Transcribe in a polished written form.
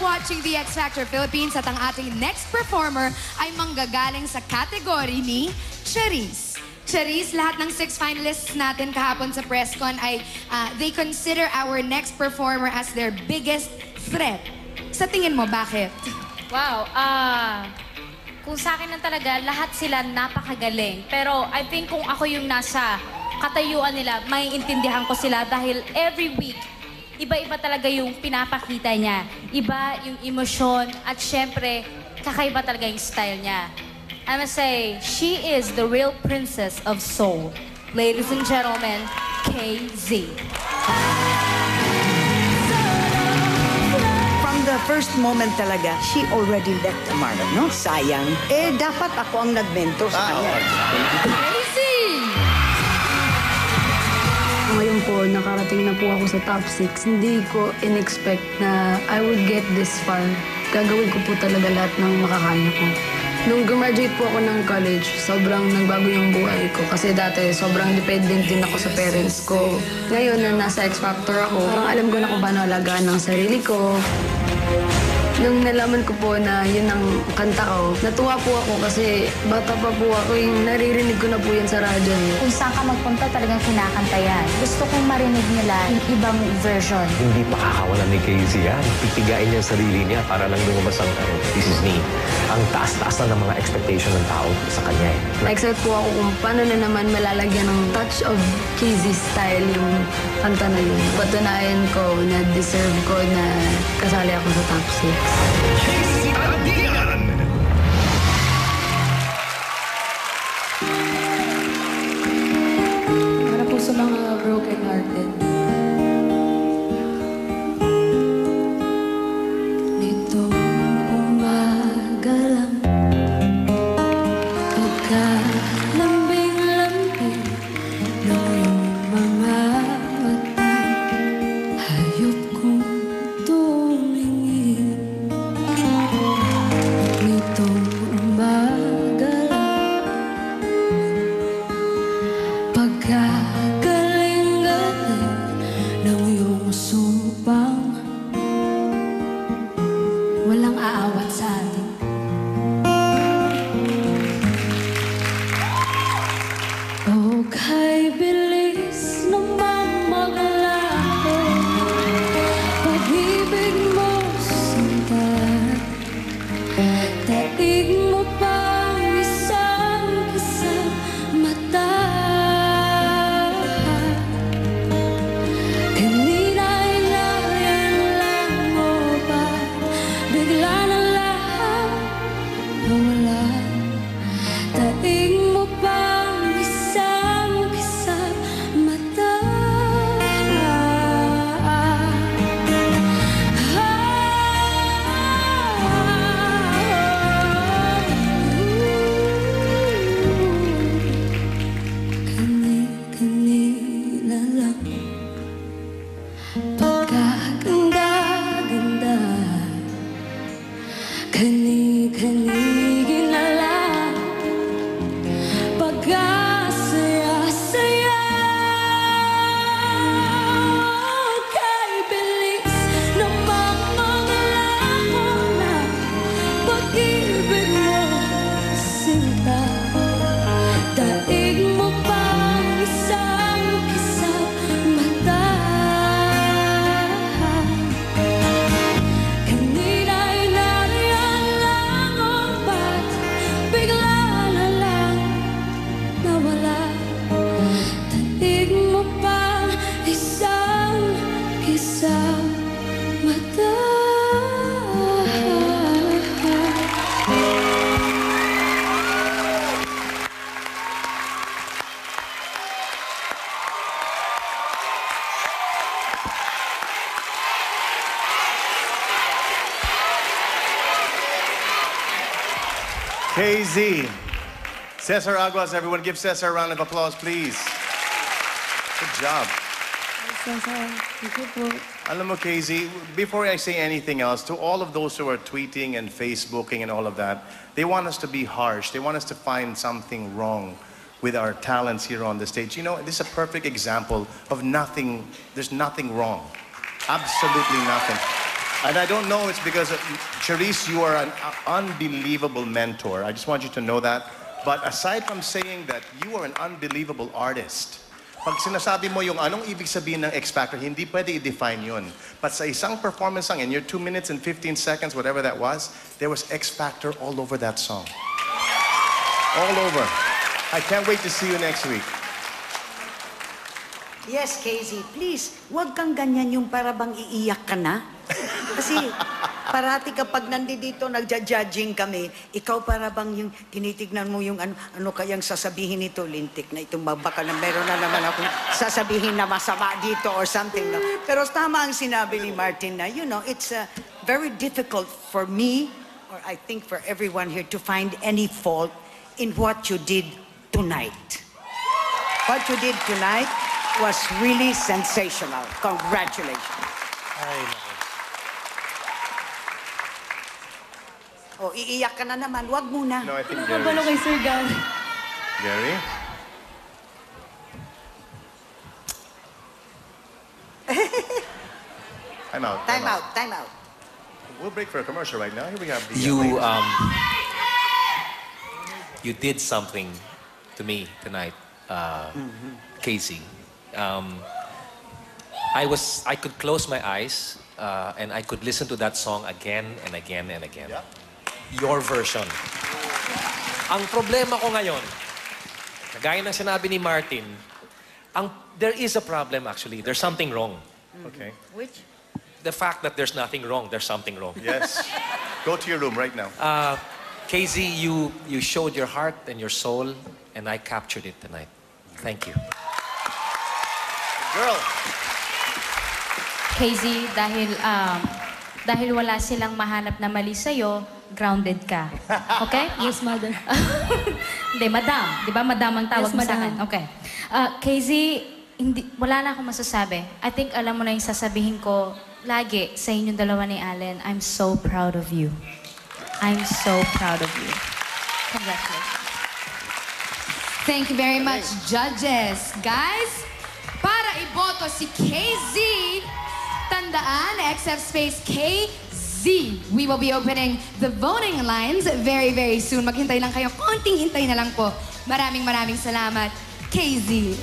watching the X Factor Philippines at ang ating next performer ay manggagaling sa kategory ni Charisse. Charisse, lahat ng 6 finalists natin kahapon sa presscon ay they consider our next performer as their biggest threat. Sa tingin mo, bakit? Wow, kung sa akin lang talaga, lahat sila napakagaling. Pero I think kung ako yung nasa katayuan nila, maiintindihan ko sila dahil every week, iba-iba talaga yung pinapakita niya. Iba yung emosyon at syempre, kakaiba talaga yung style niya. I must say, she is the real princess of soul. Ladies and gentlemen, KZ. From the first moment talaga, she already left a mark, no? Sayang. Eh, dapat ako ang nagmento sa kanya. KZ! Ngayon po, nakarating na po ako sa top 6. Hindi ko in-expect na I would get this far. Gagawin ko po talaga lahat ng makakaya ko. Nung graduate po ako ng college, sobrang nagbago yung buhay ko. Kasi dati, sobrang dependent din ako sa parents ko. Ngayon na nasa X Factor ako, parang alam ko na kung paano alagaan ng sarili ko. Nung nalaman ko po na yun ang kanta ko, natuwa po ako kasi bata pa po ako, yung naririnig ko na po yan sa radyo. Kung saan ka magpunta talagang kinakanta yan. Gusto kong marinig nila yung ibang version. Hindi pakakawalan ni KZ yan. Pipigain niya ang sarili niya para lang lumabas ang This Is Me. Ang taas-taas na ng mga expectation ng tao sa kanya eh. Na-excite po ako kung paano na naman malalagyan ng touch of KZ style yung kanta na yun. Patunayan ko na deserve ko na kasali ako sa top 6. KZ Adian! Para po sa mga broken hearted. Nitong umaga lang, pagkalambing-lambing ng iyong mga mata, hayop kong tumingin. Nitong umaga lang, pagkagaling-galing ng iyong supang, walang aawat sa atin. O kay bilis namang maglaho, pag-ibig mo sinta, daig mo pang isang mata. Kanina'y nayan mo ba, bigla na lang nawala. Daig mo pang isang mata. Kani-kanina lang, pagkaganda-ganda, kani-kanina lang, pagkasaya-saya. Kay bilis namang maglaho na pag-ibig mo sinta, daig mo pang isang mata. Kanina'y nariyan lang o ba't bigla na lang nawala. Daig mo pang isang mata. KZ. Cesar Aguas, everyone give Cesar a round of applause, please. Good job. Thank you po. Alam mo, KZ, before I say anything else, to all of those who are tweeting and Facebooking and all of that, they want us to be harsh. They want us to find something wrong with our talents here on the stage. You know, this is a perfect example of nothing, there's nothing wrong. Absolutely nothing. And I don't know, it's because, Charisse, you are an unbelievable mentor. I just want you to know that. But aside from saying that, you are an unbelievable artist. Pag sinasabi mo yung anong ibig sabihin ng X Factor, hindi pwede i-define yun. But sa isang performance song, in your 2 minutes and 15 seconds, whatever that was, there was X Factor all over that song. All over. I can't wait to see you next week. Yes, Casey, please, huwag kang ganyan yung para bang iiyak ka na. Kasi parati kapag nandito nagja-judging kami, ikaw para bang yung tinitignan mo yung ano kayang sasabihin nito, lintik na itong baka na meron na naman akong sasabihin na masama dito or something. No? Pero tama ang sinabi ni Martin na, you know, it's very difficult for me, or I think for everyone here, to find any fault in what you did tonight. What you did tonight was really sensational. Congratulations. Ay, naku. O, iiyak ka na naman. Huwag muna. No, I think Nakabalo kay Sir Gary. Gary? Time out. Time out, time out. We'll break for a commercial right now. Here we have the... You did something to me tonight, Casey. I could close my eyes and I could listen to that song again and again and again. Yeah. Your version. Ang problema ko ngayon, kagaya ng sinabi ni Martin, there is a problem actually. There's something wrong. Okay. Which? The fact that there's nothing wrong, there's something wrong. Yes. Go to your room right now. Casey, you showed your heart and your soul, and I captured it tonight. Thank you. Girl. Casey, dahil wala silang mahanap na mali sa'yo, grounded ka. Okay? Yes, Mother. Hindi, madam. Di ba madam ang tawag Yes, mo sa madam. akin? Okay. Casey, wala na akong masasabi. I think alam mo na yung sasabihin ko lagi sa inyong dalawa ni Allen. I'm so proud of you. I'm so proud of you. Congratulations. Thank you very much, judges. Guys, para iboto si KZ, tandaan, XF space KZ. We will be opening the voting lines very, very soon. Maghintay lang kayo. Konting hintay na lang po. Maraming salamat, KZ.